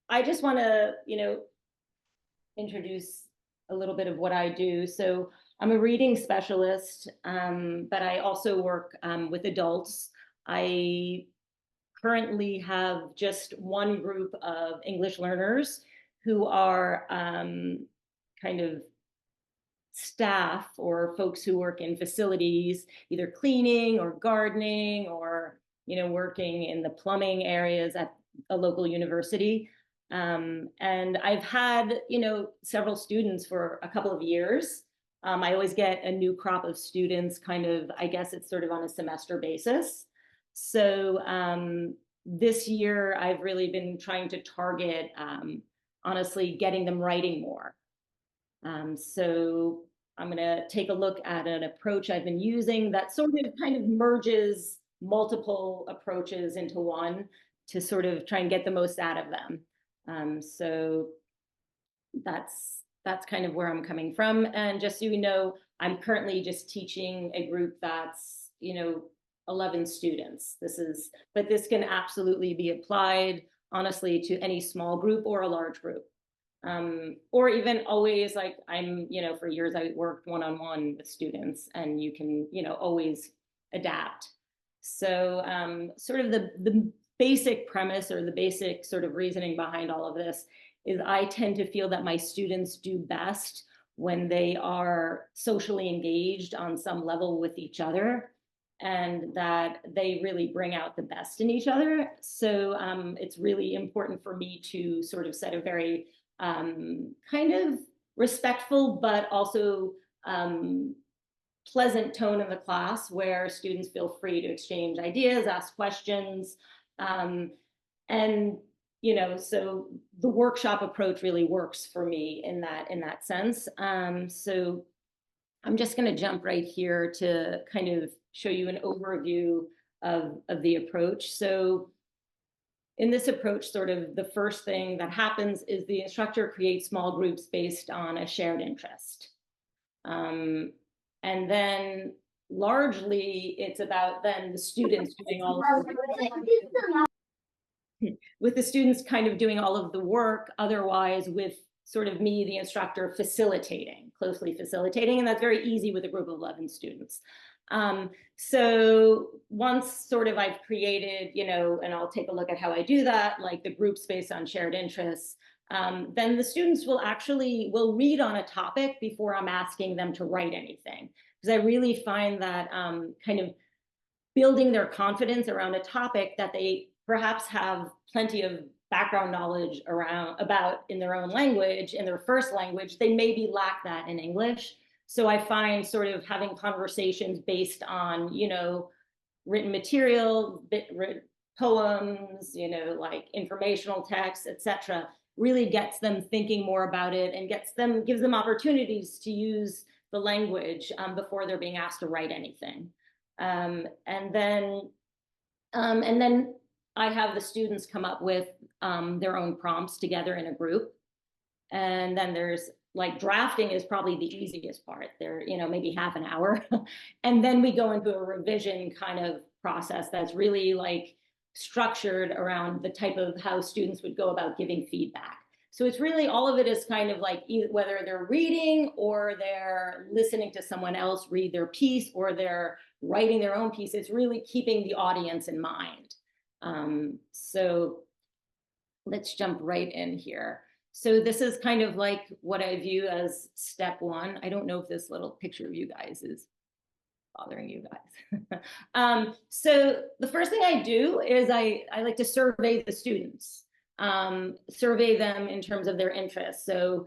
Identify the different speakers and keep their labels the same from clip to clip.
Speaker 1: I just want to, introduce a little bit of what I do. So I'm a reading specialist, but I also work with adults. I currently have just one group of English learners who are kind of staff or folks who work in facilities, either cleaning or gardening or working in the plumbing areas at a local university. And I've had several students for a couple of years. I always get a new crop of students, kind of, I guess it's sort of on a semester basis. So this year I've really been trying to target, honestly, getting them writing more. So I'm going to take a look at an approach I've been using that sort of kind of merges multiple approaches into one to sort of try and get the most out of them. So that's kind of where I'm coming from. And just so you know, I'm currently just teaching a group that's 11 students. But this can absolutely be applied, honestly, to any small group or a large group. Or even always, like for years I worked one-on-one with students, and you can, always adapt. So sort of the basic premise or the basic sort of reasoning behind all of this is I tend to feel that my students do best when they are socially engaged on some level with each other, and that they really bring out the best in each other. So it's really important for me to sort of set a very kind of respectful, but also pleasant tone in the class where students feel free to exchange ideas, ask questions. And so the workshop approach really works for me in that sense. So I'm just going to jump right here to kind of show you an overview of the approach. So in this approach, sort of the first thing that happens is the instructor creates small groups based on a shared interest. And then largely it's about then the students doing all of with the students kind of doing all of the work, otherwise with sort of me, the instructor, closely facilitating, and that's very easy with a group of 11 students. So once sort of I've created, and I'll take a look at how I do that, like the groups based on shared interests, then the students will read on a topic before I'm asking them to write anything. Because I really find that kind of building their confidence around a topic that they perhaps have plenty of background knowledge about in their own language, in their first language, they maybe lack that in English. So I find sort of having conversations based on, written material, poems, like informational texts, etc., really gets them thinking more about it and gives them opportunities to use the language before they're being asked to write anything. And then I have the students come up with their own prompts together in a group. And then there's like drafting is probably the easiest part. There, maybe half an hour. And then we go into a revision kind of process that's really like structured around the type of how students would go about giving feedback. So it's really, all of it is kind of like whether they're reading or they're listening to someone else read their piece or they're writing their own piece. It's really keeping the audience in mind. So let's jump right in here. So this is kind of like what I view as step one. I don't know if this little picture of you guys is bothering you guys. So the first thing I do is I like to survey the students, survey them in terms of their interests. So,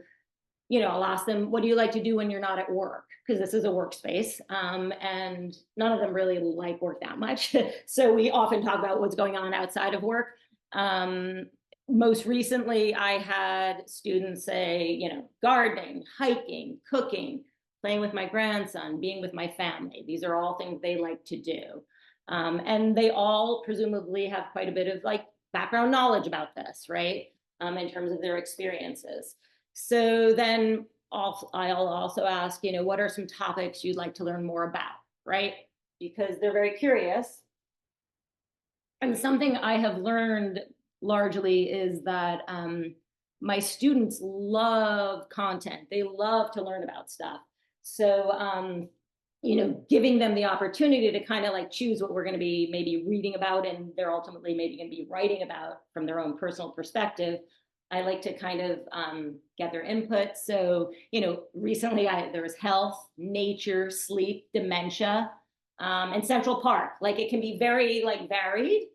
Speaker 1: I'll ask them, what do you like to do when you're not at work? Because this is a workspace, and none of them really like work that much. So we often talk about what's going on outside of work. Most recently, I had students say, gardening, hiking, cooking, playing with my grandson, being with my family. These are all things they like to do. And they all presumably have quite a bit of like background knowledge about this, right? In terms of their experiences. So then I'll also ask, what are some topics you'd like to learn more about, right? Because they're very curious. And something I have learned largely is that my students love content. They love to learn about stuff. So, giving them the opportunity to kind of like choose what we're going to be maybe reading about, and they're ultimately maybe going to be writing about from their own personal perspective. I like to kind of get their input. So, recently there was health, nature, sleep, dementia, and Central Park. Like it can be very like varied.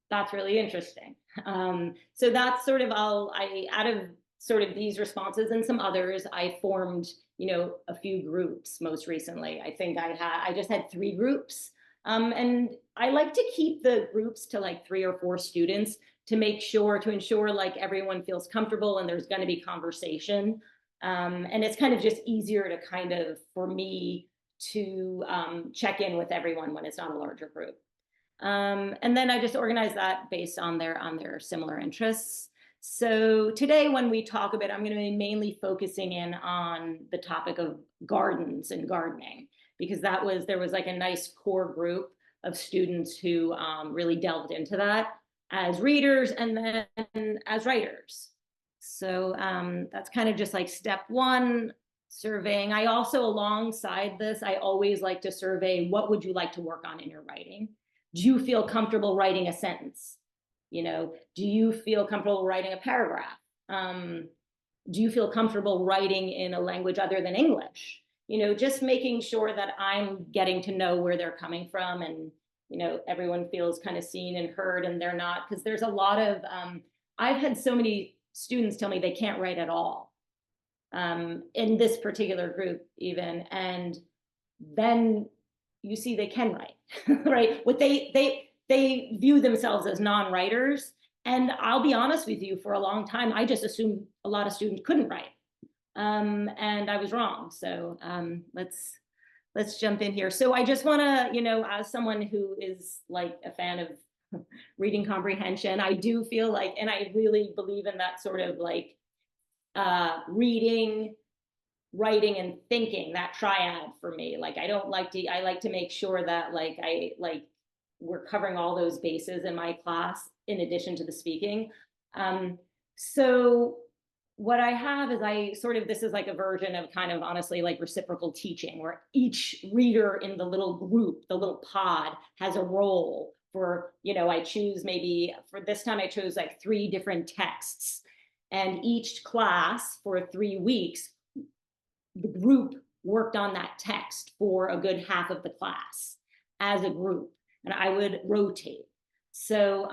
Speaker 1: That's really interesting. So that's sort of out of sort of these responses and some others, I formed, a few groups most recently. I think I just had 3 groups. And I like to keep the groups to like 3 or 4 students to ensure like everyone feels comfortable and there's going to be conversation. And it's kind of just easier to kind of, for me to check in with everyone when it's not a larger group. And then I just organize that based on their similar interests. So today when we talk about, I'm going to be mainly focusing in on the topic of gardens and gardening, because there was like a nice core group of students who really delved into that as readers and then as writers. So that's kind of just like step 1, surveying. I also, alongside this, I always like to survey, what would you like to work on in your writing? Do you feel comfortable writing a sentence? Do you feel comfortable writing a paragraph? Do you feel comfortable writing in a language other than English? Just making sure that I'm getting to know where they're coming from, and, everyone feels kind of seen and heard, and they're not, because there's a lot of, I've had so many students tell me they can't write at all, in this particular group even, and then you see they can write, right? What they view themselves as non-writers. And I'll be honest with you, for a long time, I just assumed a lot of students couldn't write. And I was wrong. So let's jump in here. So I just want to, as someone who is like a fan of reading comprehension, I do feel like, and I really believe in that sort of like reading, writing, and thinking, that triad for me. Like I like to make sure that we're covering all those bases in my class in addition to the speaking. So what I have is this is like a version of kind of honestly like reciprocal teaching, where each reader in the little group, the little pod, has a role for, I choose, maybe for this time I chose like 3 different texts, and each class for 3 weeks, the group worked on that text for a good half of the class as a group, and I would rotate. So,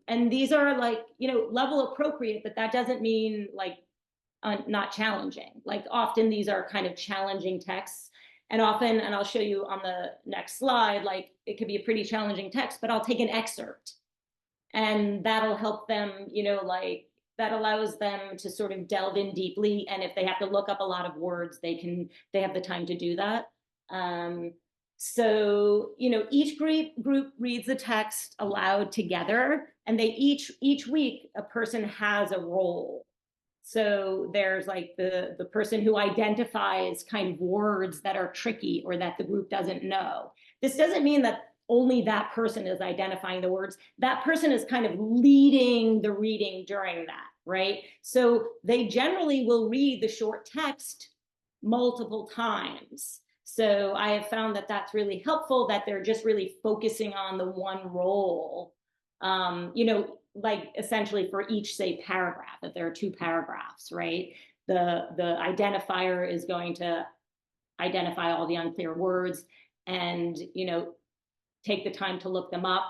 Speaker 1: and these are like, level appropriate, but that doesn't mean like not challenging. Like often these are kind of challenging texts, and often, and I'll show you on the next slide, like it could be a pretty challenging text, but I'll take an excerpt, and that'll help them, that allows them to sort of delve in deeply. And if they have to look up a lot of words, they have the time to do that. So, each group reads the text aloud together, and they each week a person has a role. So there's like the person who identifies kind of words that are tricky or that the group doesn't know. This doesn't mean that only that person is identifying the words. That person is kind of leading the reading during that, right? So they generally will read the short text multiple times. So I have found that that's really helpful, that they're just really focusing on the one role, like essentially for each, say, paragraph, if there are 2 paragraphs, right? The identifier is going to identify all the unclear words and, take the time to look them up.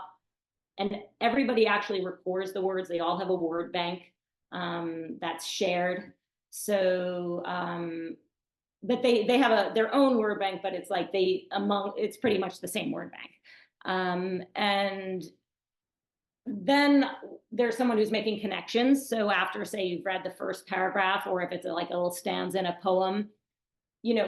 Speaker 1: And everybody actually records the words. They all have a word bank that's shared. So, but they have their own word bank, but it's like it's pretty much the same word bank. And then there's someone who's making connections. So after, say, you've read the first paragraph, or if it's like a little stanza in a poem,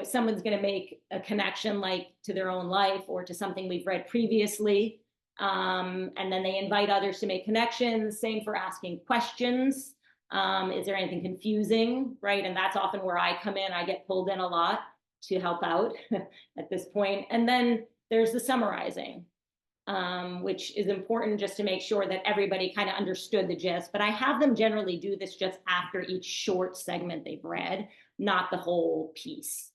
Speaker 1: someone's going to make a connection like to their own life or to something we've read previously. And then they invite others to make connections. Same for asking questions. Is there anything confusing, right? And that's often where I come in. I get pulled in a lot to help out at this point. And then there's the summarizing. which is important just to make sure that everybody kind of understood the gist. But I have them generally do this just after each short segment they've read, not the whole piece,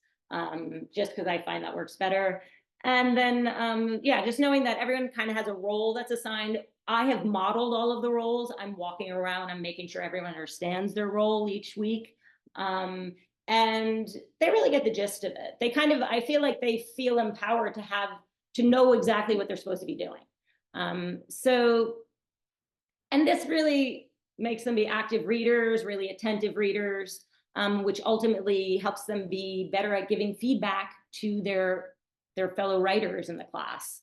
Speaker 1: just because I find that works better. And then, yeah, just knowing that everyone kind of has a role that's assigned. I have modeled all of the roles. I'm walking around, I'm making sure everyone understands their role each week. And they really get the gist of it. They kind of, I feel like they feel empowered to know exactly what they're supposed to be doing. And this really makes them be active readers, really attentive readers, which ultimately helps them be better at giving feedback to their fellow writers in the class.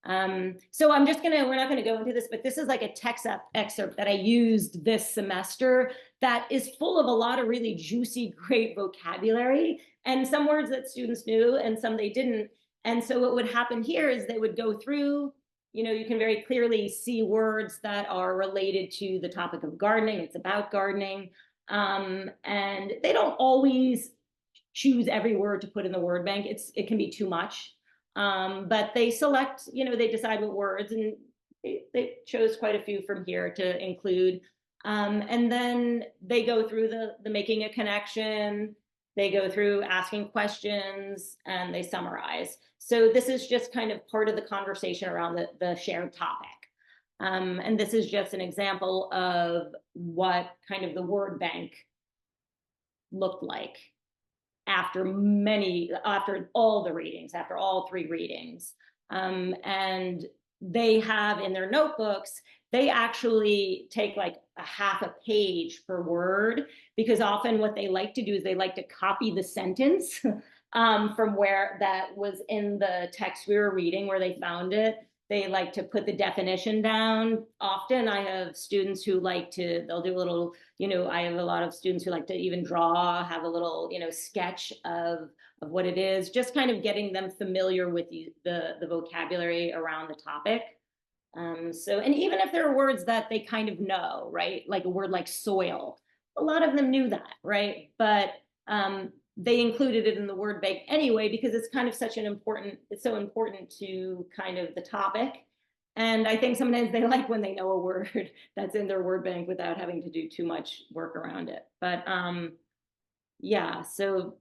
Speaker 1: So we're not gonna go into this, but this is like a text excerpt that I used this semester that is full of a lot of really juicy, great vocabulary, and some words that students knew and some they didn't. And so what would happen here is they would go through, you can very clearly see words that are related to the topic of gardening. It's about gardening. And they don't always choose every word to put in the word bank. It can be too much. But they select, they decide what words, and they chose quite a few from here to include. And then they go through the making a connection, they go through asking questions, and they summarize. So this is just kind of part of the conversation around the shared topic. And this is just an example of what kind of the word bank looked like after all the readings, after all 3 readings. And they have in their notebooks, they actually take like a half a page per word, because often what they like to do is they like to copy the sentence from where that was in the text we were reading, where they found it. They like to put the definition down. Often I have students who they'll do a little, I have a lot of students who like to even draw, have a little, sketch of what it is, just kind of getting them familiar with the vocabulary around the topic. And even if there are words that they kind of know, right? Like a word like soil, a lot of them knew that, right? But they included it in the word bank anyway, because it's kind of it's so important to kind of the topic. And I think sometimes they like when they know a word that's in their word bank without having to do too much work around it. But yeah, so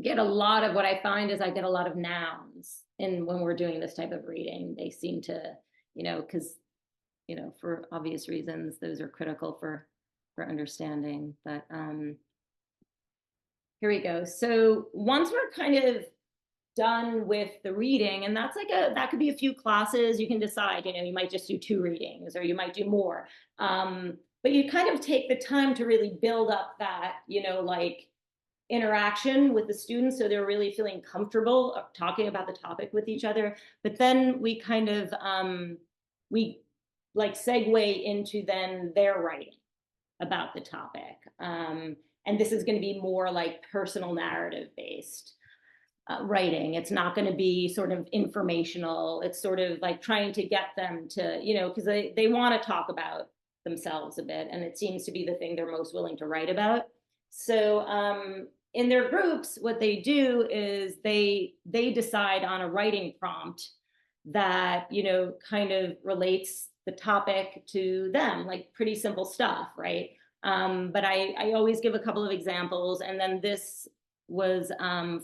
Speaker 1: get a lot of what I find is I get a lot of nouns when we're doing this type of reading. They seem to, because, for obvious reasons, those are critical for understanding. But here we go. So once we're kind of done with the reading, and that could be a few classes. You can decide, you might just do 2 readings, or you might do more. But you kind of take the time to really build up that, interaction with the students, so they're really feeling comfortable talking about the topic with each other. But then we kind of we segue into then their writing about the topic, and this is going to be more like personal narrative based writing. It's not going to be sort of informational. It's sort of like trying to get them to, because they want to talk about themselves a bit, and it seems to be the thing they're most willing to write about. So in their groups, what they do is they decide on a writing prompt that, kind of relates the topic to them, like pretty simple stuff, right? But I always give a couple of examples. And then this was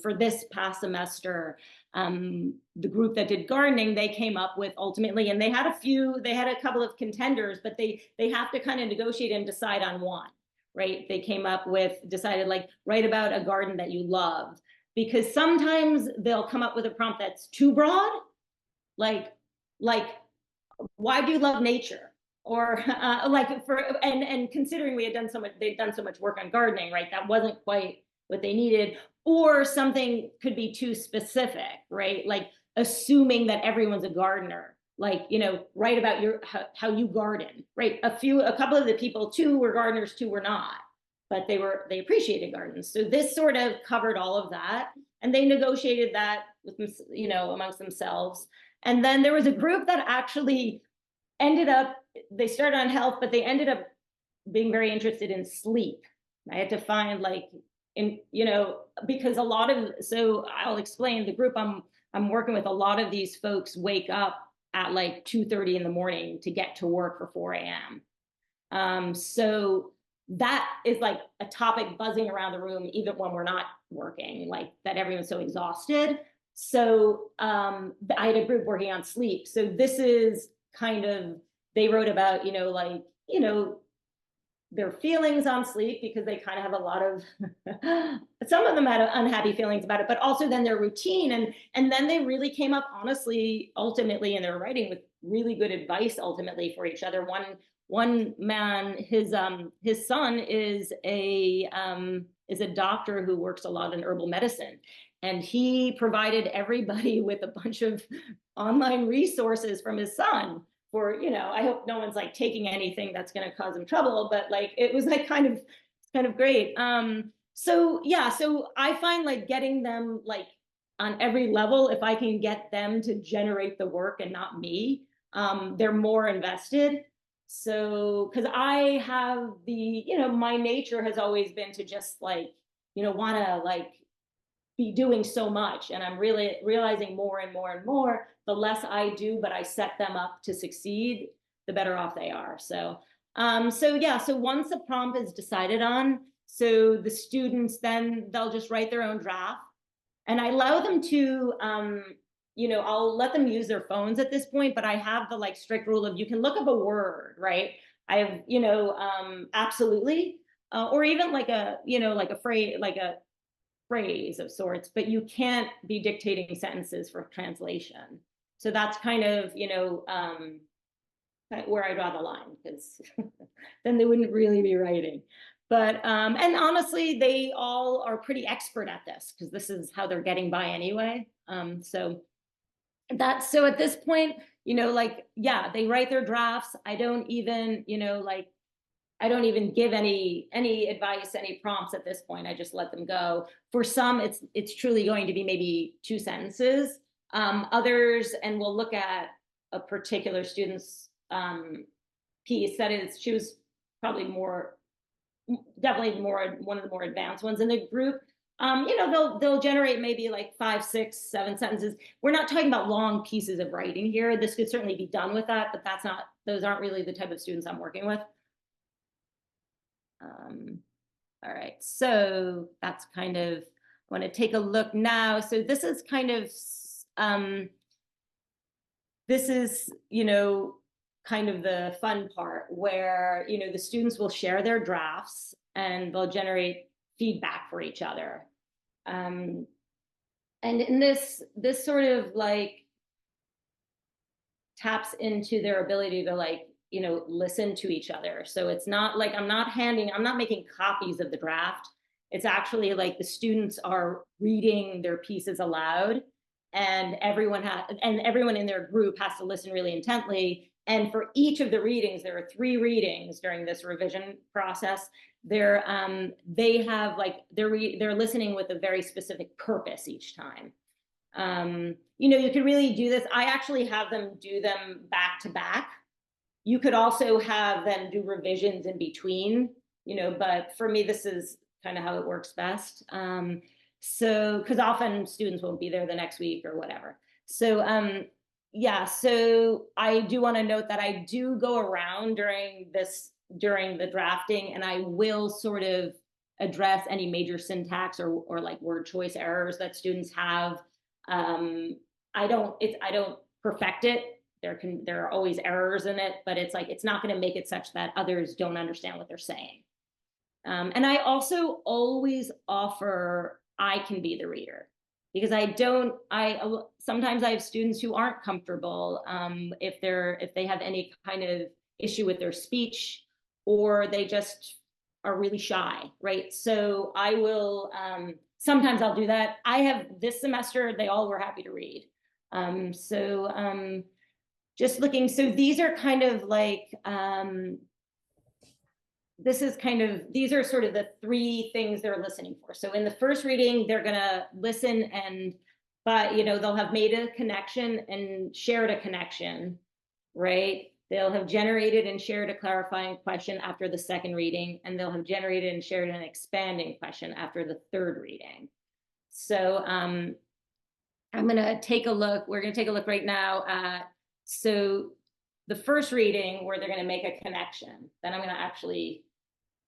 Speaker 1: for this past semester, the group that did gardening, they came up with ultimately, and they had a couple of contenders, but they have to kind of negotiate and decide on one. Right? They decided write about a garden that you loved, because sometimes they'll come up with a prompt that's too broad, like why do you love nature? Or and considering they'd done so much work on gardening, right? That wasn't quite what they needed. Or something could be too specific, right? Like assuming that everyone's a gardener. Write about how you garden, right? A couple of the people, 2 were gardeners, 2 were not, but they appreciated gardens. So this sort of covered all of that, and they negotiated that with, amongst themselves. And then there was a group that actually they started on health, but they ended up being very interested in sleep. I had to find because so I'll explain the group I'm I'm working with a lot of these folks wake up at like 2:30 in the morning to get to work for 4 a.m. So that is like a topic buzzing around the room, even when we're not working, like that everyone's so exhausted. So I had a group working on sleep. So this is kind of, they wrote about, like, their feelings on sleep, because they kind of have a lot of some of them had unhappy feelings about it, but also then their routine. And then they really came up, honestly, ultimately in their writing, with really good advice ultimately for each other. One man, his son is a doctor who works a lot in herbal medicine, and he provided everybody with a bunch of online resources from his son for, I hope no one's like taking anything that's going to cause him trouble, but like it was like kind of great. So yeah, so I find like getting them like on every level, if I can get them to generate the work and not me, they're more invested. So because I have my nature has always been to just like, want to like be doing so much, and I'm really realizing more and more and more, the less I do but I set them up to succeed, the better off they are. So yeah, so once a prompt is decided on, so the students, then they'll just write their own draft, and I allow them to I'll let them use their phones at this point, but I have the like strict rule of, you can look up a word, right? I have absolutely, or even like like a phrase of sorts, but you can't be dictating sentences for translation. So that's kind of, where I draw the line, because then they wouldn't really be writing. But, and honestly, they all are pretty expert at this, because this is how they're getting by anyway. So at this point, like, yeah, they write their drafts. I don't even, I don't even give any advice, any prompts at this point. I just let them go. For some, it's truly going to be maybe 2 sentences. Others, and we'll look at a particular student's piece that is, she was probably definitely more one of the more advanced ones in the group. They'll generate maybe like 5, 6, 7 sentences. We're not talking about long pieces of writing here. This could certainly be done with that, but those aren't really the type of students I'm working with. All right, so that's kind of, I want to take a look now. So this is kind of, kind of the fun part, where, the students will share their drafts and they'll generate feedback for each other. And in this sort of like taps into their ability to like, listen to each other. So it's not like I'm not making copies of the draft. It's actually like the students are reading their pieces aloud, and everyone in their group has to listen really intently. And for each of the readings, there are 3 readings during this revision process. They have like, they're listening with a very specific purpose each time. You could really do this. I actually have them do them back to back. You could also have them do revisions in between, but for me, this is kind of how it works best. So, because often students won't be there the next week or whatever. So, yeah, so I do want to note that I do go around during the drafting, and I will sort of address any major syntax or like word choice errors that students have. I don't perfect it. There are always errors in it, but it's like, it's not going to make it such that others don't understand what they're saying. And I also always offer, I can be the reader, because sometimes I have students who aren't comfortable, if they have any kind of issue with their speech, or they just are really shy, right? So I will, sometimes I'll do that. I have this semester, they all were happy to read. Just looking, so these are kind of like, these are sort of the 3 things they're listening for. So in the first reading, they're gonna listen, but they'll have made a connection and shared a connection, right? They'll have generated and shared a clarifying question after the second reading, and they'll have generated and shared an expanding question after the third reading. So I'm going to take a look. We're going to take a look right now at, so the first reading where they're going to make a connection. Then I'm going to actually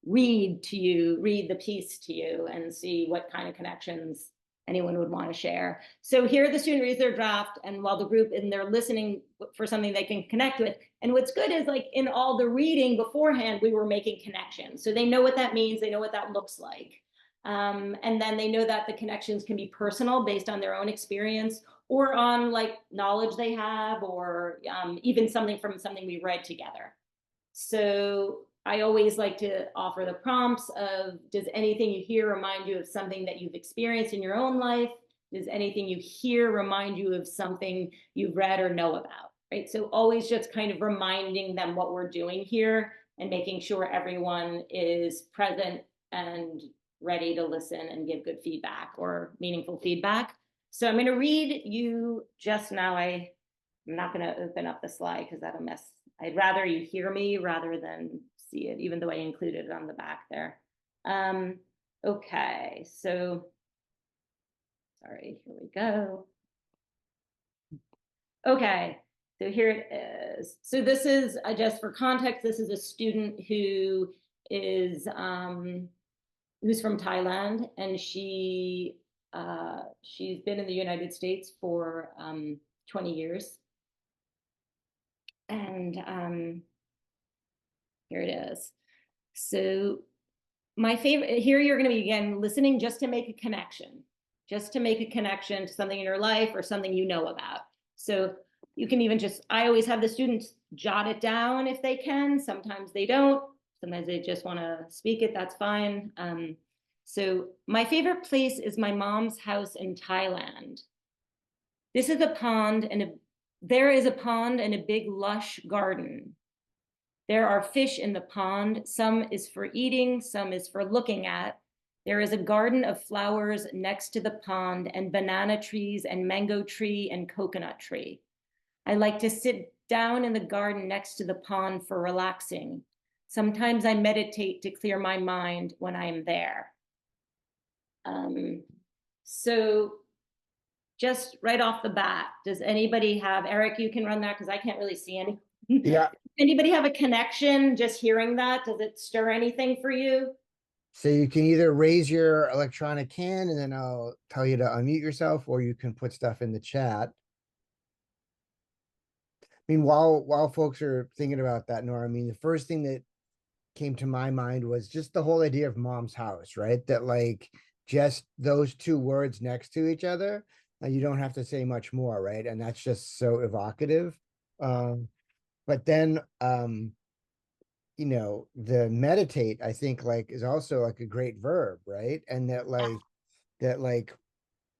Speaker 1: read the piece to you and see what kind of connections anyone would want to share. So here the student reads their draft, and while the group, and they're listening for something they can connect with. And what's good is, like, in all the reading beforehand, we were making connections. So they know what that means. They know what that looks like. And then they know that the connections can be personal based on their own experience, or on like knowledge they have, or even something from something we read together. So I always like to offer the prompts of, does anything you hear remind you of something that you've experienced in your own life? Does anything you hear remind you of something you've read or know about? Right. So always just kind of reminding them what we're doing here, and making sure everyone is present and ready to listen and give good feedback or meaningful feedback. So I'm going to read you just now. I'm not going to open up the slide because that'll mess. I'd rather you hear me rather than see it, even though I included it on the back there. Okay, so sorry, here we go. Okay, so here it is. So this is, just for context, this is a student who is who's from Thailand, and she's been in the United States for 20 years. And here it is. So my favorite, here you're going to be, again, listening just to make a connection, to something in your life or something you know about. So you can even just, I always have the students jot it down if they can. Sometimes they don't. Sometimes they just want to speak it. That's fine. So my favorite place is my mom's house in Thailand. This is a pond, and there is a pond and a big lush garden. There are fish in the pond. Some is for eating, some is for looking at. There is a garden of flowers next to the pond, and banana trees and mango tree and coconut tree. I like to sit down in the garden next to the pond for relaxing. Sometimes I meditate to clear my mind when I am there. So just right off the bat, does anybody have, Eric, you can run that because I can't really see any.
Speaker 2: Yeah.
Speaker 1: Anybody have a connection just hearing that? Does it stir anything for you?
Speaker 2: So you can either raise your electronic hand and then I'll tell you to unmute yourself, or you can put stuff in the chat. I mean, while folks are thinking about that, Nora, I mean, the first thing that came to my mind was just the whole idea of mom's house, right? That, like, just those two words next to each other, you don't have to say much more, right? And that's just so evocative. But then you know, the meditate, I think, like, is also like a great verb, right? And that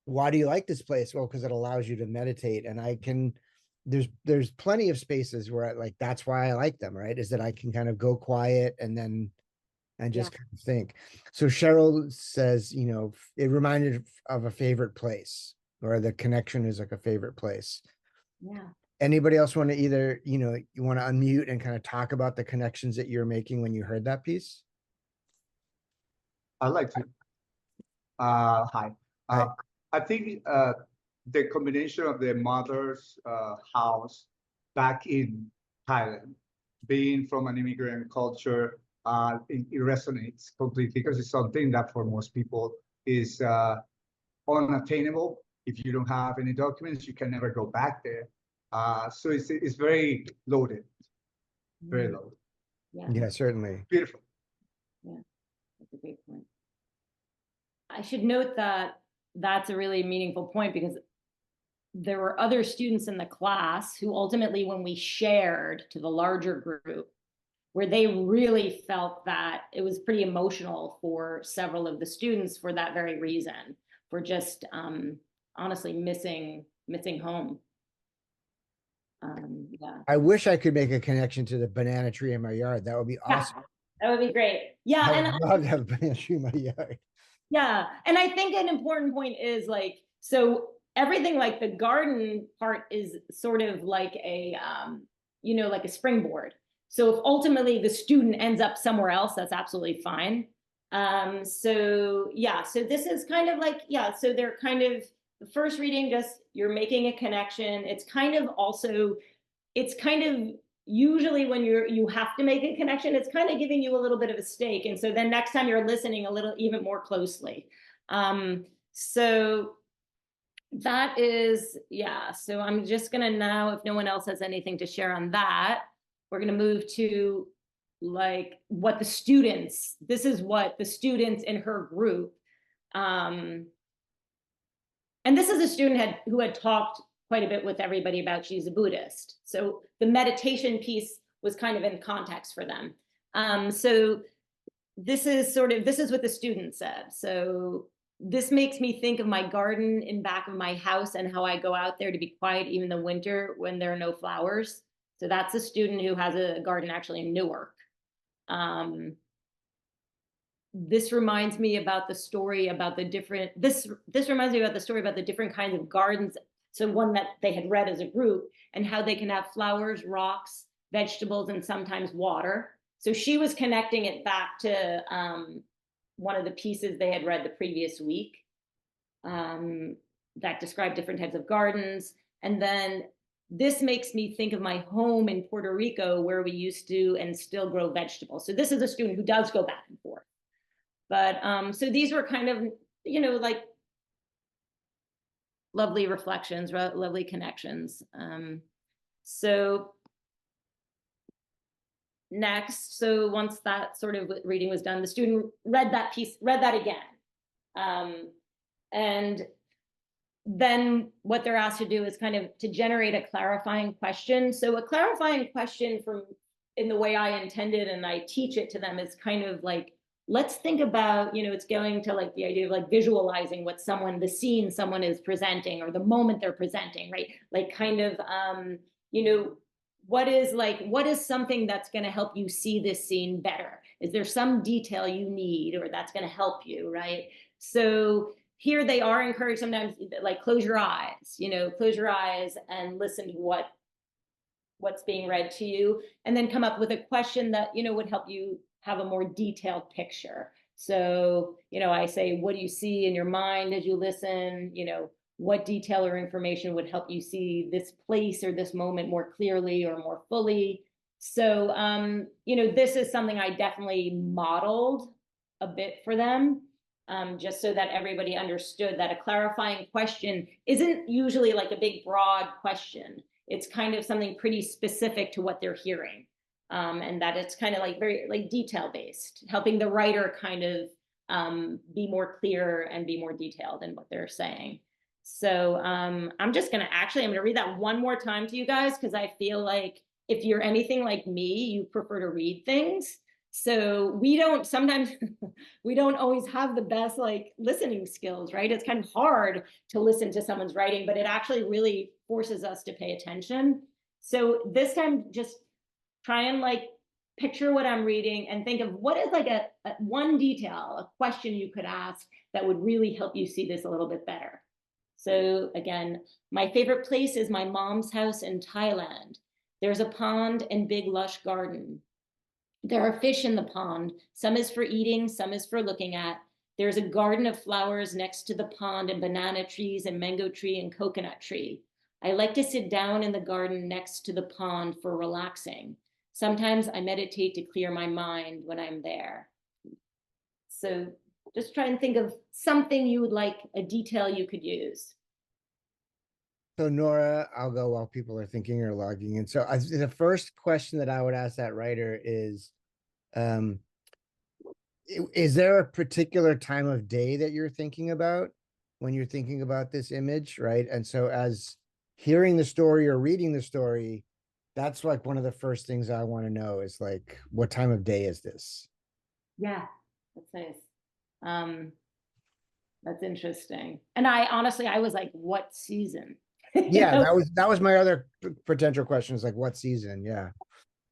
Speaker 2: why do you like this place? Well, because it allows you to meditate. And I can, there's plenty of spaces where that's why I like them, right? Is that I can kind of go quiet and just kind of think. So Cheryl says, you know, it reminded of a favorite place, or the connection is like a favorite place.
Speaker 1: Yeah.
Speaker 2: Anybody else want to either, you know, you want to unmute and kind of talk about the connections that you're making when you heard that piece?
Speaker 3: I'd like to. Hi.
Speaker 2: Hi.
Speaker 3: I think the combination of the mother's house back in Thailand, being from an immigrant culture, it resonates completely, because it's something that for most people is unattainable. If you don't have any documents, you can never go back there. So it's very loaded, very loaded.
Speaker 2: Yeah, certainly.
Speaker 3: Beautiful.
Speaker 1: Yeah, that's a great point. I should note that that's a really meaningful point, because there were other students in the class who ultimately, when we shared to the larger group, where they really felt that it was pretty emotional for several of the students for that very reason, for just honestly missing home. Yeah.
Speaker 2: I wish I could make a connection to the banana tree in my yard. That would be awesome.
Speaker 1: Yeah, that would be great. Yeah.
Speaker 2: I would love to have a banana tree in my yard.
Speaker 1: Yeah. And I think an important point is, like, so everything, like the garden part is sort of like a, you know, like a springboard. So if ultimately the student ends up somewhere else, that's absolutely fine. So yeah, so this is kind of like, yeah, so they're kind of, the first reading, just you're making a connection. It's kind of also, it's kind of usually when you have to make a connection, it's kind of giving you a little bit of a stake. And so then next time you're listening a little even more closely. So that is, yeah. So I'm just gonna now, if no one else has anything to share on that, we're gonna move to like what the students, this is what the students in her group, and this is a student who had talked quite a bit with everybody about she's a Buddhist. So the meditation piece was kind of in context for them. So this is what the student said. So this makes me think of my garden in back of my house and how I go out there to be quiet even in the winter when there are no flowers. So that's a student who has a garden actually in Newark. This reminds me about the story about the different, this reminds me about the story about the different kinds of gardens. So one that they had read as a group, and how they can have flowers, rocks, vegetables, and sometimes water. So she was connecting it back to one of the pieces they had read the previous week that described different types of gardens. And then this makes me think of my home in Puerto Rico where we used to and still grow vegetables. So this is a student who does go back and forth. But so these were kind of, you know, like lovely reflections, lovely connections. So next, so once that sort of reading was done, the student read that piece, read that again. And then what they're asked to do is kind of to generate a clarifying question. So a clarifying question from, in the way I intended and I teach it to them, is kind of like, let's think about, you know, it's going to like the idea of like visualizing what someone, the scene someone is presenting or the moment they're presenting, right? Like kind of, you know, what is something that's going to help you see this scene better? Is there some detail you need or that's going to help you, right? So here they are encouraged sometimes, like close your eyes, you know, close your eyes and listen to what's being read to you, and then come up with a question that, you know, would help you have a more detailed picture. So, you know, I say, what do you see in your mind as you listen? You know, what detail or information would help you see this place or this moment more clearly or more fully? So, you know, this is something I definitely modeled a bit for them, just so that everybody understood that a clarifying question isn't usually like a big, broad question. It's kind of something pretty specific to what they're hearing. And that it's kind of like very like detail based, helping the writer kind of be more clear and be more detailed in what they're saying. So I'm gonna read that one more time to you guys, because I feel like if you're anything like me, you prefer to read things. So we don't sometimes we don't always have the best like listening skills, right? It's kind of hard to listen to someone's writing, but it actually really forces us to pay attention. So this time, just try and like picture what I'm reading and think of what is like a one detail, a question you could ask that would really help you see this a little bit better. So again, my favorite place is my mom's house in Thailand. There's a pond and big lush garden. There are fish in the pond. Some is for eating, some is for looking at. There's a garden of flowers next to the pond and banana trees and mango tree and coconut tree. I like to sit down in the garden next to the pond for relaxing. Sometimes I meditate to clear my mind when I'm there. So just try and think of something you would like, a detail you could use.
Speaker 2: So Nora, I'll go while people are thinking or logging in. So the first question that I would ask that writer is there a particular time of day that you're thinking about when you're thinking about this image, right? And so as hearing the story or reading the story, that's like one of the first things I want to know is like, what time of day is this?
Speaker 1: Yeah, that's nice. That's interesting. And I honestly, I was like, what season?
Speaker 2: Yeah, that was my other potential question, is like, what season? Yeah.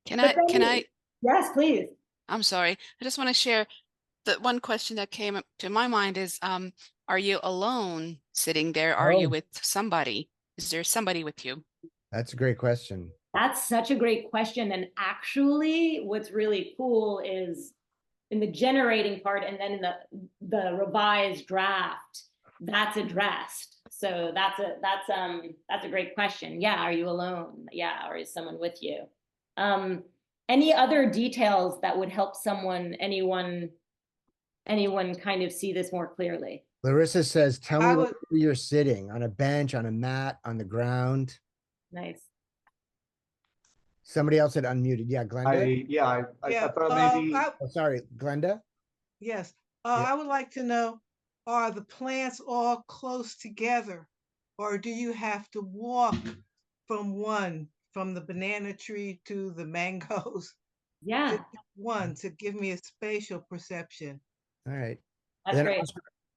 Speaker 4: Can I?
Speaker 1: Yes, please.
Speaker 4: I'm sorry. I just want to share the one question that came up to my mind is, are you alone sitting there? Are you with somebody? Is there somebody with you?
Speaker 2: That's a great question.
Speaker 1: That's such a great question. And actually, what's really cool is in the generating part and then in the revised draft, that's addressed. So that's a great question. Yeah, are you alone? Yeah, or is someone with you? Any other details that would help anyone kind of see this more clearly?
Speaker 2: Larissa says, tell me
Speaker 5: I
Speaker 2: where
Speaker 5: would,
Speaker 2: you're sitting, on a bench, on a mat, on the ground.
Speaker 1: Nice.
Speaker 2: Somebody else had unmuted. Yeah, Glenda.
Speaker 3: I
Speaker 5: yeah,
Speaker 3: thought maybe
Speaker 2: Oh, sorry, Glenda.
Speaker 5: yes.
Speaker 2: Yeah.
Speaker 5: I would like to know, are the plants all close together? Or do you have to walk from the banana tree to the mangoes?
Speaker 1: Yeah,
Speaker 5: Just one to give me a spatial perception.
Speaker 2: All right.
Speaker 1: that's
Speaker 2: Then
Speaker 1: great.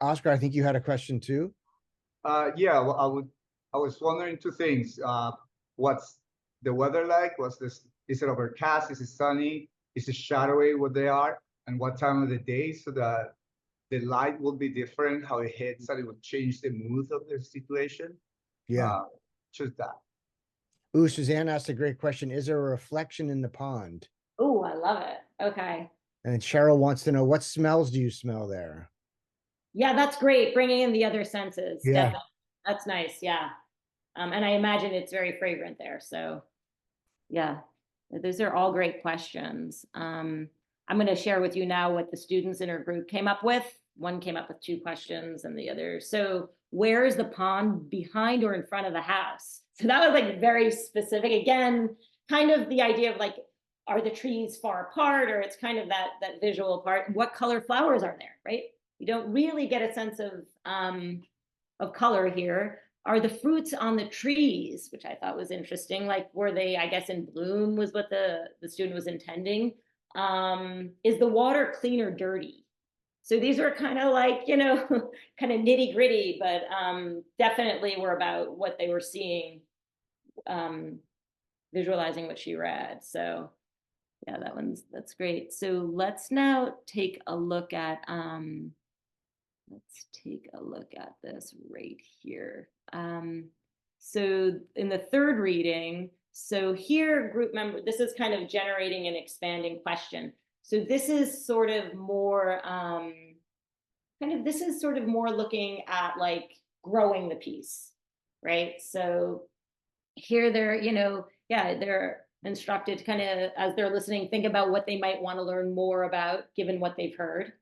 Speaker 2: Oscar, I think you had a question too.
Speaker 3: yeah, well, I was wondering two things. What's the weather like? Is it overcast? Is it sunny? Is it shadowy what they are? And what time of the day so that the light will be different, how it hits, and it would change the mood of the situation.
Speaker 2: Yeah.
Speaker 3: Just that.
Speaker 2: Ooh, Suzanne asked a great question. Is there a reflection in the pond?
Speaker 1: Oh, I love it. Okay.
Speaker 2: And Cheryl wants to know, what smells do you smell there?
Speaker 1: Yeah, that's great. Bringing in the other senses.
Speaker 2: Yeah.
Speaker 1: Definitely. That's nice. Yeah. And I imagine it's very fragrant there. So yeah, those are all great questions. I'm going to share with you now what the students in our group came up with. One came up with 2 questions and the other. So where is the pond, behind or in front of the house? So that was like very specific. Again, kind of the idea of like, are the trees far apart, or it's kind of that visual part. What color flowers are there, right? You don't really get a sense of color here. Are the fruits on the trees, which I thought was interesting, like were they, I guess, in bloom was what the student was intending. Is the water clean or dirty? So these were kind of like, kind of nitty gritty, but definitely were about what they were seeing, visualizing what she read. So yeah, that's great. So let's now take a look at, this right here. So in the third reading, so here group member, this is kind of generating an expanding question. So this is sort of more, looking at like growing the piece, right? So here they're instructed to kind of, as they're listening, think about what they might want to learn more about given what they've heard.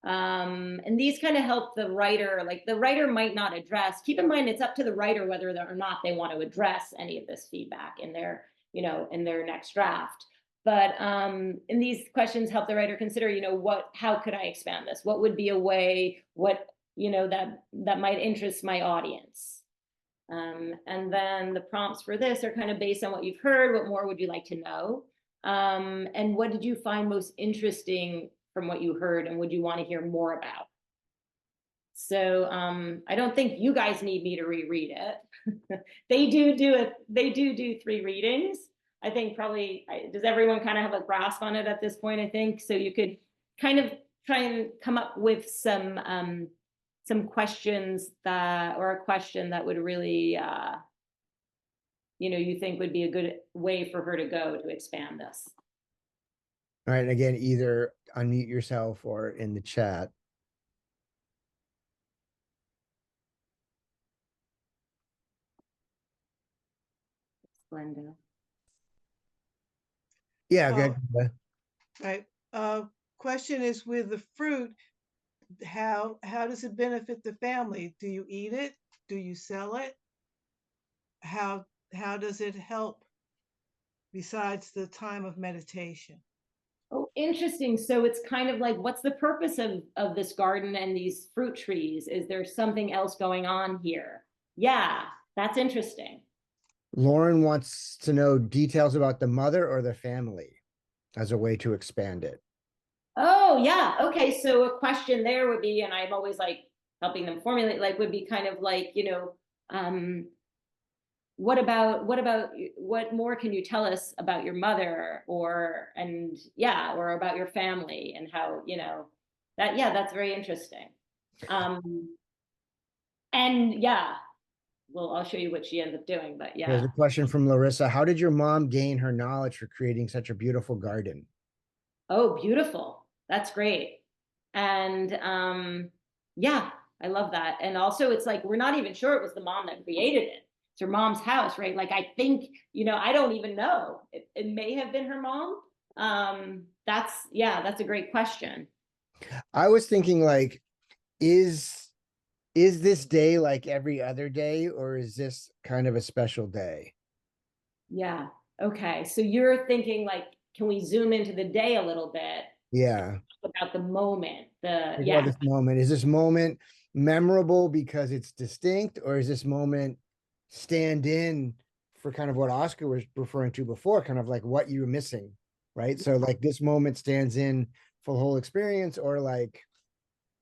Speaker 1: And these kind of help the writer, like the writer might not address, keep in mind, it's up to the writer whether or not they want to address any of this feedback in their, in their next draft. But and these questions help the writer consider, how could I expand this? What would be a way, that might interest my audience? And then the prompts for this are kind of based on what you've heard. What more would you like to know? And what did you find most interesting from what you heard, and would you want to hear more about? So I don't think you guys need me to reread it. They do 3 readings. I think probably, does everyone kind of have a grasp on it at this point, I think? So you could kind of try and come up with some questions or a question that would really, you think would be a good way for her to go to expand this.
Speaker 2: All right. And again, either unmute yourself or in the chat.
Speaker 1: Glenda.
Speaker 2: Yeah, good.
Speaker 5: Right. Question is, with the fruit, how does it benefit the family? Do you eat it? Do you sell it? How does it help besides the time of meditation?
Speaker 1: Oh, interesting. So it's kind of like, what's the purpose of this garden and these fruit trees? Is there something else going on here? Yeah, that's interesting.
Speaker 2: Lauren wants to know details about the mother or the family as a way to expand it.
Speaker 1: Oh, yeah. Okay. So a question there would be, and I'm always like helping them formulate, like would be kind of like, what more can you tell us about your mother or about your family and how, that's very interesting. And yeah, well, I'll show you what she ends up doing, but yeah.
Speaker 2: There's a question from Larissa. How did your mom gain her knowledge for creating such a beautiful garden?
Speaker 1: Oh, beautiful. That's great. And I love that. And also it's like, we're not even sure it was the mom that created it. It's her mom's house, right? Like, I think, I don't even know. It may have been her mom. That's a great question.
Speaker 2: I was thinking like, is this day like every other day, or is this kind of a special day?
Speaker 1: Yeah. Okay. So you're thinking like, can we zoom into the day a little bit
Speaker 2: Yeah.
Speaker 1: about the moment?
Speaker 2: Like, well, this moment, is this moment memorable because it's distinct, or is this moment stand in for kind of what Oscar was referring to before, kind of like what you're missing, right? So like this moment stands in for the whole experience, or like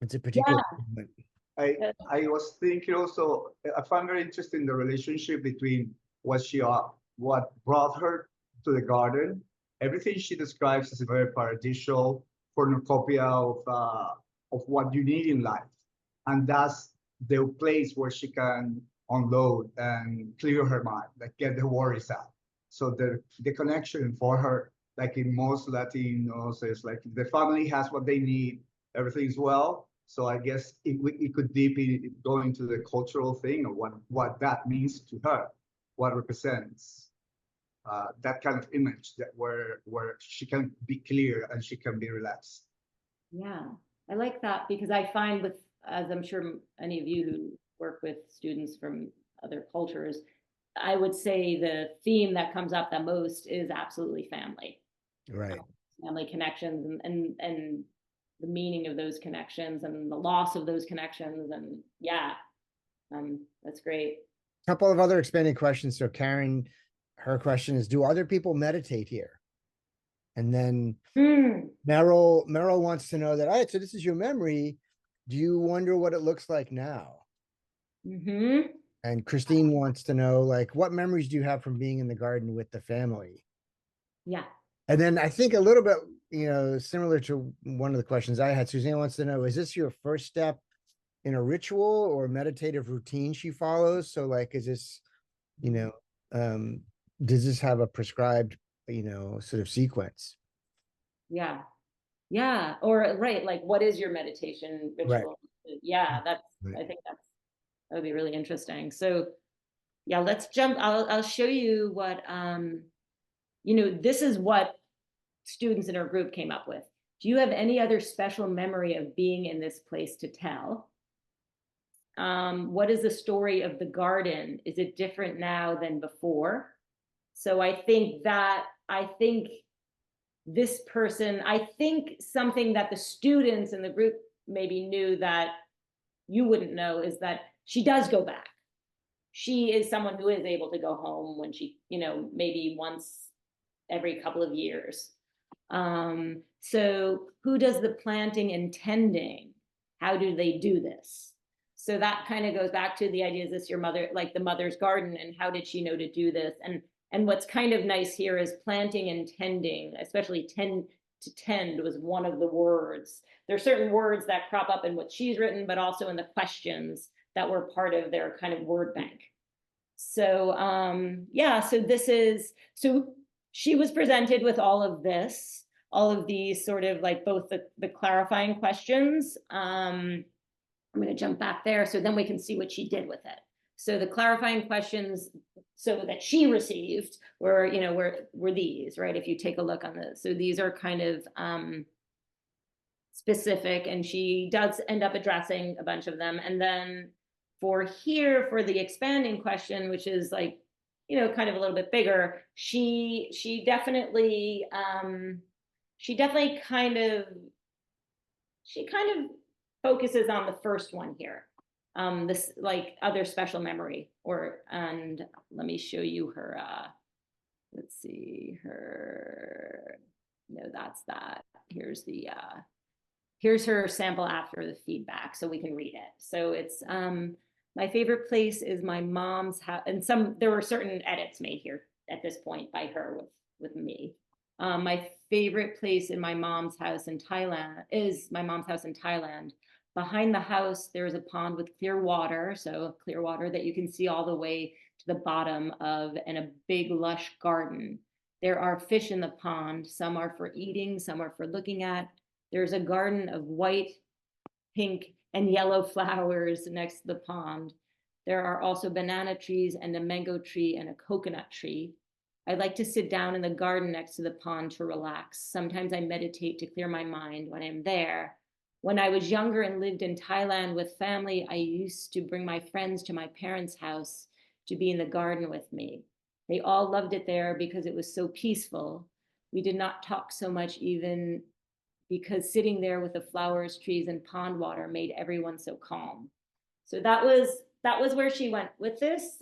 Speaker 2: it's a particular moment.
Speaker 3: I was thinking also, I found very interesting the relationship between what brought her to the garden. Everything she describes is a very paradisial cornucopia of what you need in life, and that's the place where she can unload and clear her mind, like get the worries out. So the connection for her, like in most Latinos, is like the family has what they need, everything's well. So I guess it could go into the cultural thing of what that means to her, what represents that kind of image that where she can be clear and she can be relaxed.
Speaker 1: Yeah, I like that because I find with, as I'm sure any of you who work with students from other cultures, I would say the theme that comes up the most is absolutely family.
Speaker 2: Right.
Speaker 1: Family connections and the meaning of those connections and the loss of those connections. And that's great.
Speaker 2: A couple of other expanded questions. So Karen, her question is, do other people meditate here? And then Meryl wants to know that, all right, so this is your memory. Do you wonder what it looks like now? And Christine wants to know, like, what memories do you have from being in the garden with the family?
Speaker 1: Yeah.
Speaker 2: And then I think a little bit, similar to one of the questions I had, Suzanne wants to know, is this your first step in a ritual or meditative routine she follows? So like, is this, does this have a prescribed, sort of sequence?
Speaker 1: Yeah. Yeah. Or right. Like, what is your meditation ritual? Right. Yeah. I think that would be really interesting. So yeah, let's jump. I'll show you what, this is what students in our group came up with. Do you have any other special memory of being in this place to tell? What is the story of the garden? Is it different now than before? So I think this person, I think something that the students in the group maybe knew that you wouldn't know is that she does go back. She is someone who is able to go home when she, maybe once every couple of years. So who does the planting and tending? How do they do this? So that kind of goes back to the idea, is this your mother, like the mother's garden, and how did she know to do this? And what's kind of nice here is planting and tending, especially to tend was one of the words. There are certain words that crop up in what she's written, but also in the questions that were part of their kind of word bank. So so she was presented with all of these sort of like both the clarifying questions. I'm going to jump back there so then we can see what she did with it. So the clarifying questions so that she received were these, right? If you take a look on this. So these are kind of specific, and she does end up addressing a bunch of them. And then for the expanding question, which is like, kind of a little bit bigger, she definitely kind of focuses on the first one here. This like other special memory, and let me show you her, let's see her, no, that's that. Here's her sample after the feedback so we can read it. So it's, my favorite place is my mom's house, and there were certain edits made here at this point by her with me. My favorite place in my mom's house in Thailand is my mom's house in Thailand. Behind the house, there is a pond with clear water, so clear water that you can see all the way to the bottom of, and a big lush garden. There are fish in the pond. Some are for eating, some are for looking at. There's a garden of white, pink, and yellow flowers next to the pond. There are also banana trees and a mango tree and a coconut tree. I like to sit down in the garden next to the pond to relax. Sometimes I meditate to clear my mind when I'm there. When I was younger and lived in Thailand with family, I used to bring my friends to my parents' house to be in the garden with me. They all loved it there because it was so peaceful. We did not talk so much, even because sitting there with the flowers, trees, and pond water made everyone so calm. So that was where she went with this.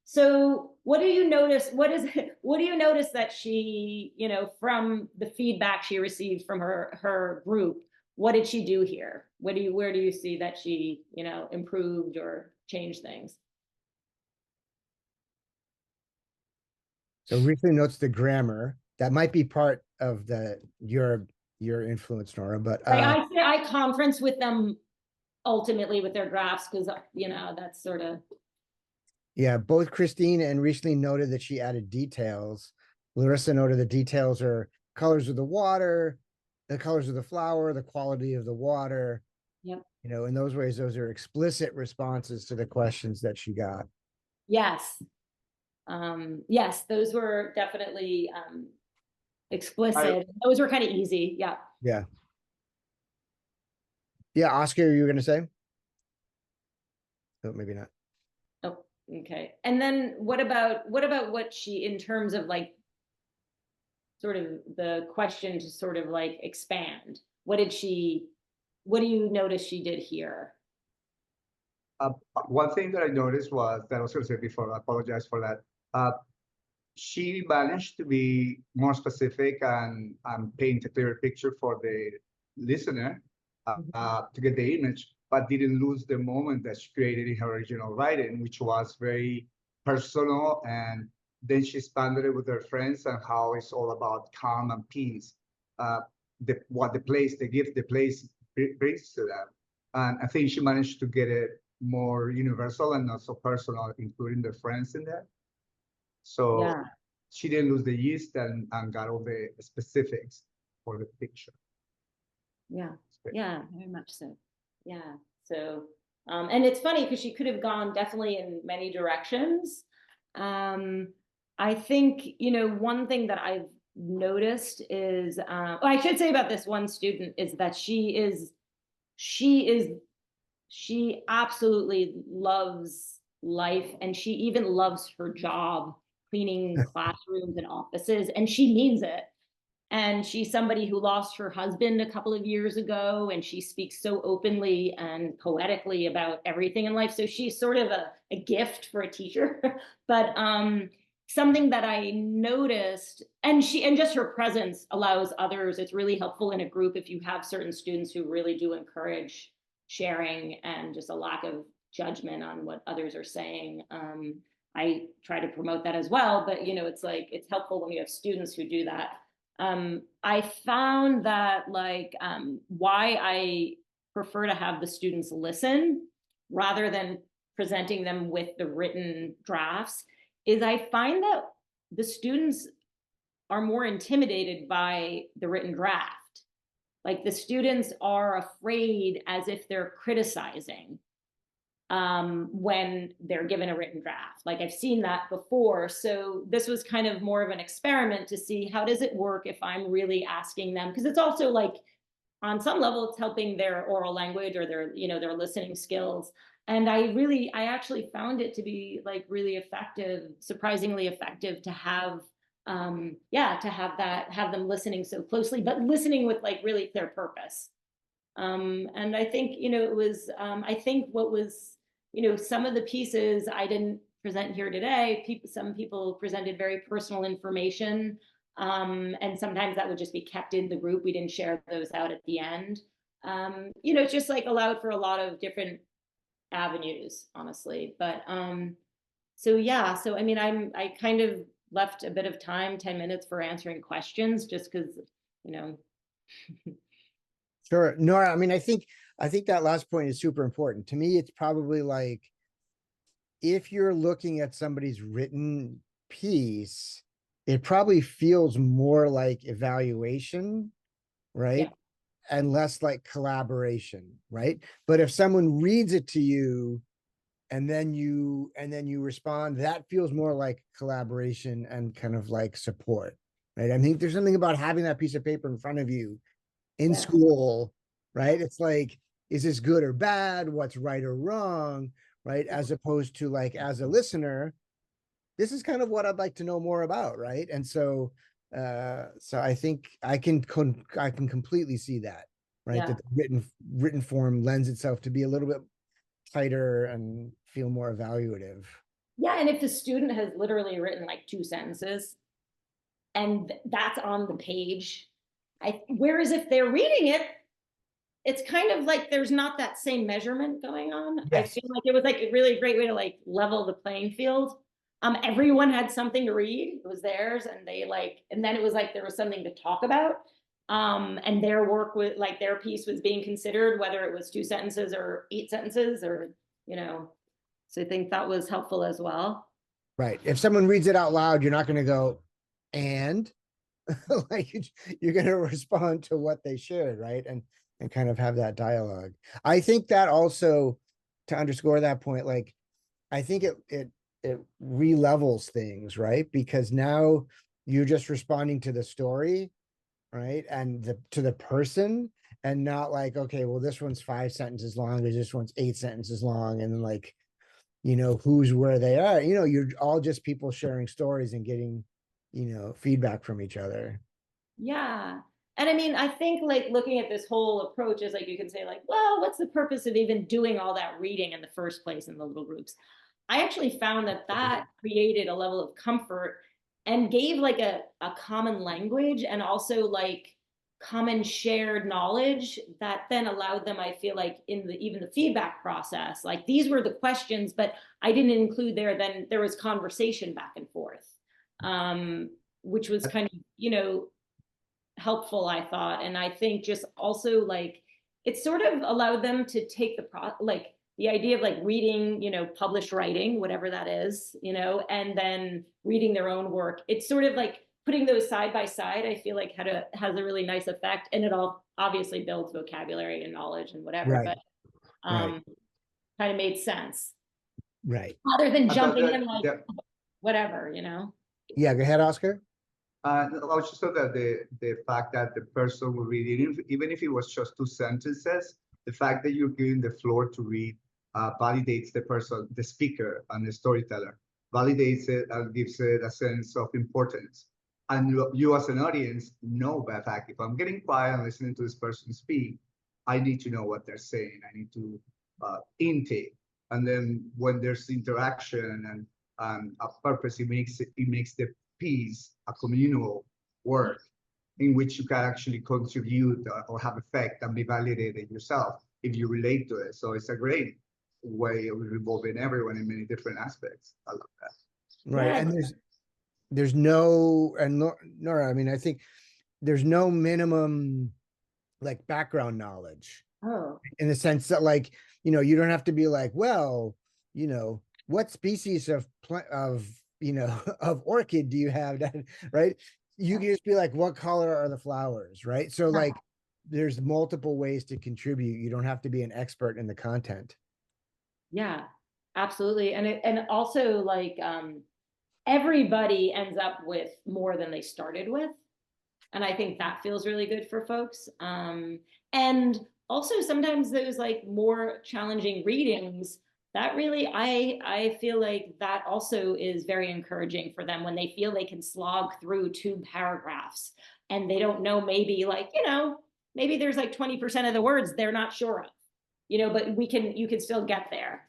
Speaker 1: So what do you notice? What do you notice that she, from the feedback she received from her group, what did she do here? Where do you see that she, improved or changed things?
Speaker 2: So recently notes the grammar. That might be part of your influence, Nora, but
Speaker 1: I conference with them ultimately with their drafts because that's sort of.
Speaker 2: yeah, both Christine and recently noted that she added details. Larissa noted the details are colors of the water, the colors of the flower, the quality of the water.
Speaker 1: Yep.
Speaker 2: In those ways, those are explicit responses to the questions that she got.
Speaker 1: Yes. Yes, those were definitely explicit. Those were kind of easy. Yeah.
Speaker 2: Yeah. Yeah, Oscar, you were going to say? Oh, maybe not.
Speaker 1: Oh, okay. And then what about what she, in terms of like sort of the question to sort of like expand? What do you notice she did here?
Speaker 3: One thing that I noticed was that I was going to say before, I apologize for that. She managed to be more specific and paint a clearer picture for the listener to get the image, but didn't lose the moment that she created in her original writing, which was very personal. And then she expanded it with her friends and how it's all about calm and peace. What the gift the place brings to them. And I think she managed to get it more universal and not so personal, including their friends in there. So
Speaker 1: Yeah.
Speaker 3: she didn't lose the yeast and got all the specifics for the picture.
Speaker 1: Yeah. Yeah, very much so. Yeah. So, and it's funny because she could have gone definitely in many directions. I think, one thing that I've noticed is, I should say about this one student is that she absolutely loves life, and she even loves her job, cleaning classrooms and offices, and she means it. And she's somebody who lost her husband a couple of years ago, and she speaks so openly and poetically about everything in life. So she's sort of a gift for a teacher. But something that I noticed, and just her presence allows others, it's really helpful in a group if you have certain students who really do encourage sharing and just a lack of judgment on what others are saying. I try to promote that as well, but it's helpful when you have students who do that. I found that why I prefer to have the students listen rather than presenting them with the written drafts is I find that the students are more intimidated by the written draft. Like the students are afraid as if they're criticizing when they're given a written draft. Like I've seen that before. So this was kind of more of an experiment to see how does it work if I'm really asking them, because it's also like on some level it's helping their oral language or their listening skills. And I actually found it to be like really effective, surprisingly effective to have have them listening so closely, but listening with like really clear purpose. And I think it was I think what was some of the pieces I didn't present here today, some people presented very personal information, and sometimes that would just be kept in the group. We didn't share those out at the end. It's just like allowed for a lot of different avenues, honestly. But so yeah, so I mean, I kind of left a bit of time, 10 minutes for answering questions, just because
Speaker 2: Sure. Nora, I mean, I think that last point is super important. To me, it's probably like if you're looking at somebody's written piece, it probably feels more like evaluation, right? and less like collaboration, right? But if someone reads it to you and then you respond, that feels more like collaboration and kind of like support, right? I think there's something about having that piece of paper in front of you in
Speaker 1: Yeah.
Speaker 2: school, right? It's like, is this good or bad? What's right or wrong, right? As opposed to like, as a listener, this is kind of what I'd like to know more about, right? And so, so I think I can completely see that, right?
Speaker 1: Yeah.
Speaker 2: That the written form lends itself to be a little bit tighter and feel more evaluative.
Speaker 1: Yeah, and if the student has literally written like 2 sentences and that's on the page, whereas if they're reading it, it's kind of like there's not that same measurement going on. I
Speaker 2: Yes.
Speaker 1: feel like it was like a really great way to like level the playing field. Everyone had something to read. It was theirs, and they like, and then it was like there was something to talk about. And their work with like their piece was being considered, whether it was 2 sentences or 8 sentences, or so I think that was helpful as well.
Speaker 2: Right. If someone reads it out loud, you're not going to go, and like you're going to respond to what they shared, right? And kind of have that dialogue. I think that also, to underscore that point, like I think it re-levels things, right? Because now you're just responding to the story, right? And to the person, and not like, okay, well, this one's 5 sentences long, or this one's 8 sentences long, and then like, who's where they are. You're all just people sharing stories and getting, feedback from each other.
Speaker 1: Yeah. And I mean, I think like looking at this whole approach is like you can say, like, well, what's the purpose of even doing all that reading in the first place in the little groups? I actually found that created a level of comfort and gave like a common language, and also like common shared knowledge that then allowed them, I feel like, in even the feedback process, like these were the questions, but I didn't include then there was conversation back and forth, which was kind of, helpful, I thought. And I think just also like it sort of allowed them to take like the idea of like reading, published writing, whatever that is, and then reading their own work. It's sort of like putting those side by side, I feel like has a really nice effect. And it all obviously builds vocabulary and knowledge and whatever,
Speaker 2: Right.
Speaker 1: but
Speaker 2: Right.
Speaker 1: kind of made sense.
Speaker 2: Right.
Speaker 1: Rather than
Speaker 3: I thought
Speaker 1: jumping
Speaker 3: that,
Speaker 1: in like whatever.
Speaker 2: Yeah, go ahead, Oscar.
Speaker 3: I was just thought that the fact that the person will read it, even if it was just 2 sentences, the fact that you're giving the floor to read validates the person, the speaker and the storyteller, validates it and gives it a sense of importance. And you as an audience know that fact. If I'm getting quiet and listening to this person speak, I need to know what they're saying. I need to intake. And then when there's interaction and a purpose, it makes the piece a communal work in which you can actually contribute or have effect and be validated yourself if you relate to it. So it's a great way of involving everyone in many different aspects. I love that.
Speaker 2: Right.
Speaker 1: Yeah.
Speaker 2: And there's no, and Nora, I mean, I think there's no minimum like background knowledge,
Speaker 1: Oh,
Speaker 2: in the sense that like, you don't have to be like, well, what species of of orchid do you have that, right? You can just be like, what color are the flowers, right? So like there's multiple ways to contribute. You don't have to be an expert in the content.
Speaker 1: yeah, absolutely. And also like everybody ends up with more than they started with. And I think that feels really good for folks. And also sometimes those like more challenging readings, that really, I feel like that also is very encouraging for them when they feel they can slog through 2 paragraphs and they don't know, maybe like, maybe there's like 20% of the words they're not sure of, but you can still get there.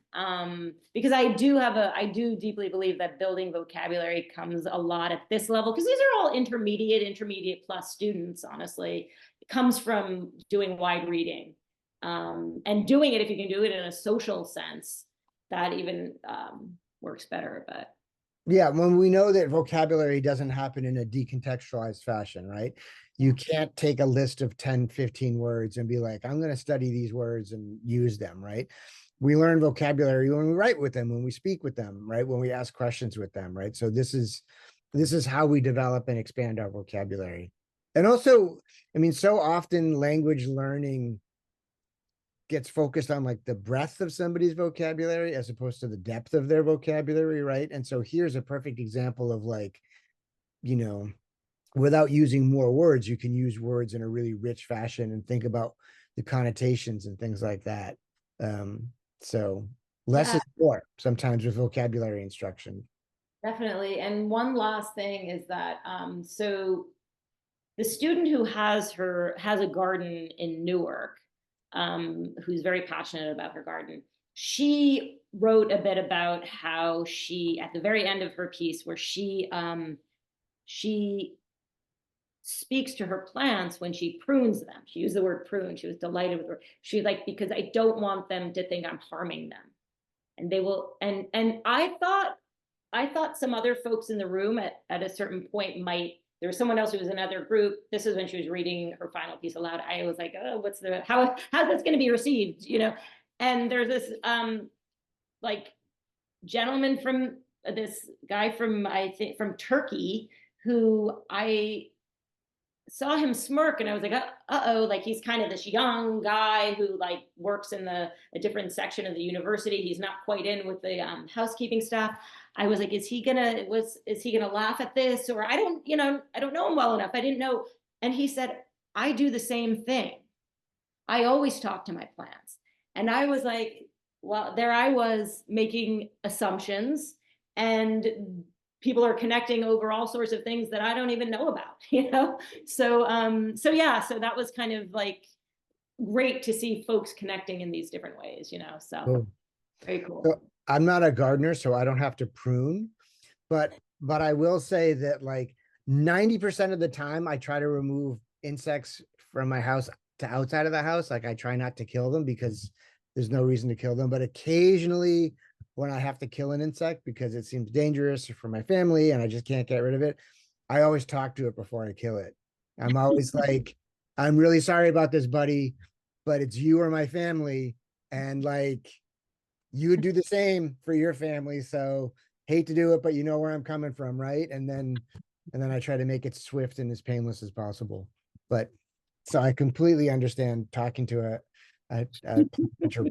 Speaker 1: Because I do deeply believe that building vocabulary comes a lot at this level, because these are all intermediate plus students, honestly. It comes from doing wide reading, and doing it, if you can do it in a social sense, that even works better. But
Speaker 2: yeah, when we know that vocabulary doesn't happen in a decontextualized fashion, right? You can't take a list of 10, 15 words and be like, I'm going to study these words and use them, right? We learn vocabulary when we write with them, when we speak with them, right? When we ask questions with them, right? So this is how we develop and expand our vocabulary. And also, I mean, so often language learning gets focused on like the breadth of somebody's vocabulary as opposed to the depth of their vocabulary, right? And so here's a perfect example of like, you know, without using more words, you can use words in a really rich fashion and think about the connotations and things like that. So less
Speaker 1: Yeah,
Speaker 2: is more sometimes with vocabulary instruction.
Speaker 1: definitely. And one last thing is that so the student who has a garden in Newark, who's very passionate about her garden, she wrote a bit about how she, at the very end of her piece, where she speaks to her plants when she prunes them. She used the word prune. She was delighted with her. She like, because I don't want them to think I'm harming them. And they will, and I thought some other folks in the room at a certain point might, there was someone else who was in another group. This is when she was reading her final piece aloud. I was like, oh, how's this going to be received? You know? And there's this like gentleman from this guy from, I think from Turkey, who I saw him smirk and I was like, uh-oh, like he's kind of this young guy who like works in a different section of the university. He's not quite in with the housekeeping staff. I was like, is he gonna laugh at this? Or I don't know him well enough. I didn't know. And he said, I do the same thing. I always talk to my plants. And I was like, well, there I was making assumptions, and people are connecting over all sorts of things that I don't even know about, you know? So yeah, so that was kind of like great to see folks connecting in these different ways, you know? So
Speaker 2: Cool.
Speaker 1: very cool.
Speaker 2: So I'm not a gardener, so I don't have to prune, but I will say that like 90% of the time I try to remove insects from my house to outside of the house. Like I try not to kill them because there's no reason to kill them. But occasionally when I have to kill an insect because it seems dangerous for my family and I just can't get rid of it, I always talk to it before I kill it. I'm always like, I'm really sorry about this, buddy, but it's you or my family. And like, you would do the same for your family. So hate to do it, but you know where I'm coming from, right? And then I try to make it swift and as painless as possible. But so I completely understand talking to a plant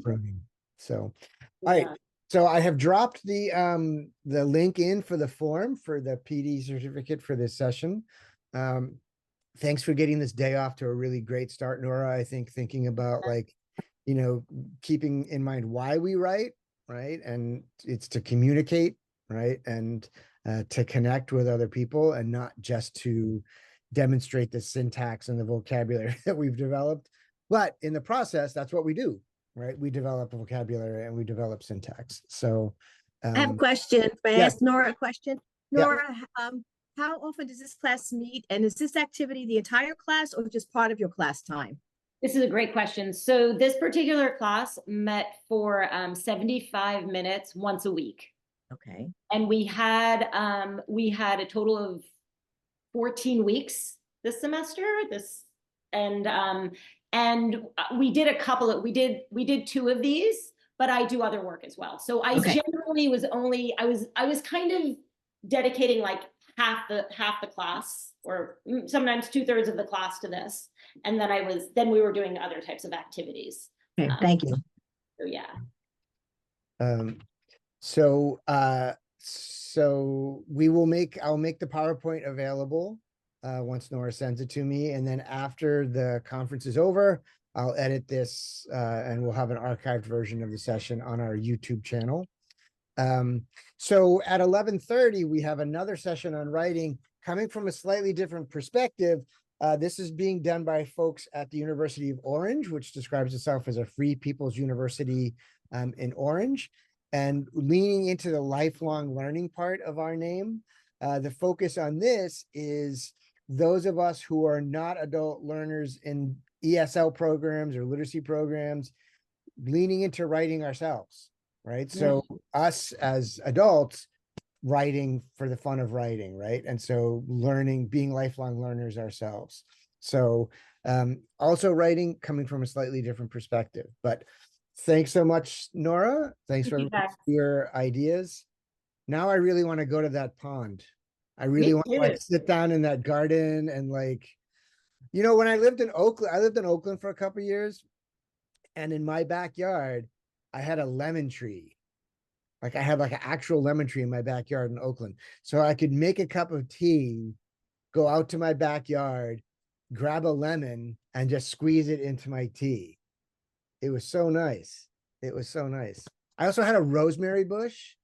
Speaker 2: pruning. So all right.
Speaker 1: Yeah.
Speaker 2: So I have dropped the link in for the form for the PD certificate for this session. Thanks for getting this day off to a really great start, Nora. I think thinking about like, you know, keeping in mind why we write, right? And it's to communicate, right? And to connect with other people and not just to demonstrate the syntax and the vocabulary that we've developed. But in the process, that's what we do, right? We develop a vocabulary and we develop syntax. So
Speaker 6: I have a question. May I
Speaker 2: yeah.
Speaker 6: ask Nora a question?
Speaker 2: Yeah.
Speaker 6: Nora, how often does this class meet? And is this activity the entire class or just part of your class time?
Speaker 1: This is a great question. So this particular class met for 75 minutes once a week.
Speaker 6: Okay.
Speaker 1: And we had a total of 14 weeks this semester. And we did we did 2 of these, but I do other work as well. So I generally was I was kind of dedicating like half the class, or sometimes 2/3 of the class to this. And then we were doing other types of activities.
Speaker 6: Okay, thank you.
Speaker 1: So yeah.
Speaker 2: So I'll make the PowerPoint available once Nora sends it to me. And then after the conference is over, I'll edit this and we'll have an archived version of the session on our YouTube channel. So at 11:30, we have another session on writing coming from a slightly different perspective. This is being done by folks at the University of Orange, which describes itself as a free people's university in Orange. And leaning into the lifelong learning part of our name, the focus on this is those of us who are not adult learners in ESL programs or literacy programs, leaning into writing ourselves, right? So us as adults writing for the fun of writing, right? And so being lifelong learners ourselves. So also writing coming from a slightly different perspective. But thanks so much, Nora. Thanks for your ideas. Now I really want to go to that pond. I really want to like sit down in that garden and like You know, when I lived in Oakland for a couple of years, and in my backyard, I had a lemon tree. Like I had like an actual lemon tree in my backyard in Oakland. So I could make a cup of tea, go out to my backyard, grab a lemon, and just squeeze it into my tea. It was so nice. It was so nice. I also had a rosemary bush.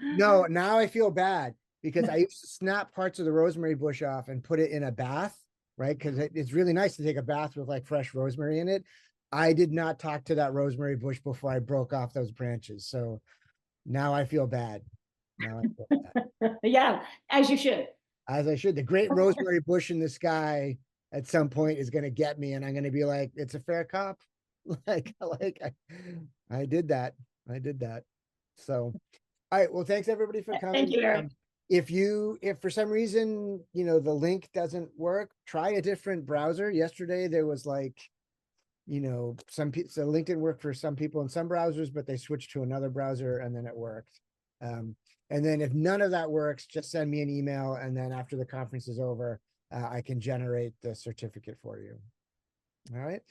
Speaker 2: No, now I feel bad because I used to snap parts of the rosemary bush off and put it in a bath, right? Because it's really nice to take a bath with like fresh rosemary in it. I did not talk to that rosemary bush before I broke off those branches. So now I feel bad. Now I feel bad.
Speaker 1: Yeah, as you should.
Speaker 2: As I should. The great rosemary bush in the sky at some point is going to get me, and I'm going to be like, it's a fair cop. I did that. I did that. So, all right. Well, thanks everybody for coming.
Speaker 1: Thank you, Eric.
Speaker 2: If for some reason, the link doesn't work, try a different browser. Yesterday, there was like, some people, so LinkedIn worked for some people in some browsers, but they switched to another browser and then it worked. And then if none of that works, just send me an email. And then after the conference is over, I can generate the certificate for you. All right.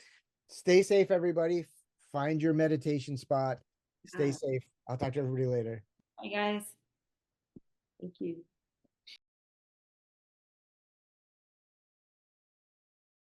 Speaker 2: Stay safe, everybody. Find your meditation spot. Stay safe. I'll talk to everybody later.
Speaker 1: Bye, guys. Thank you.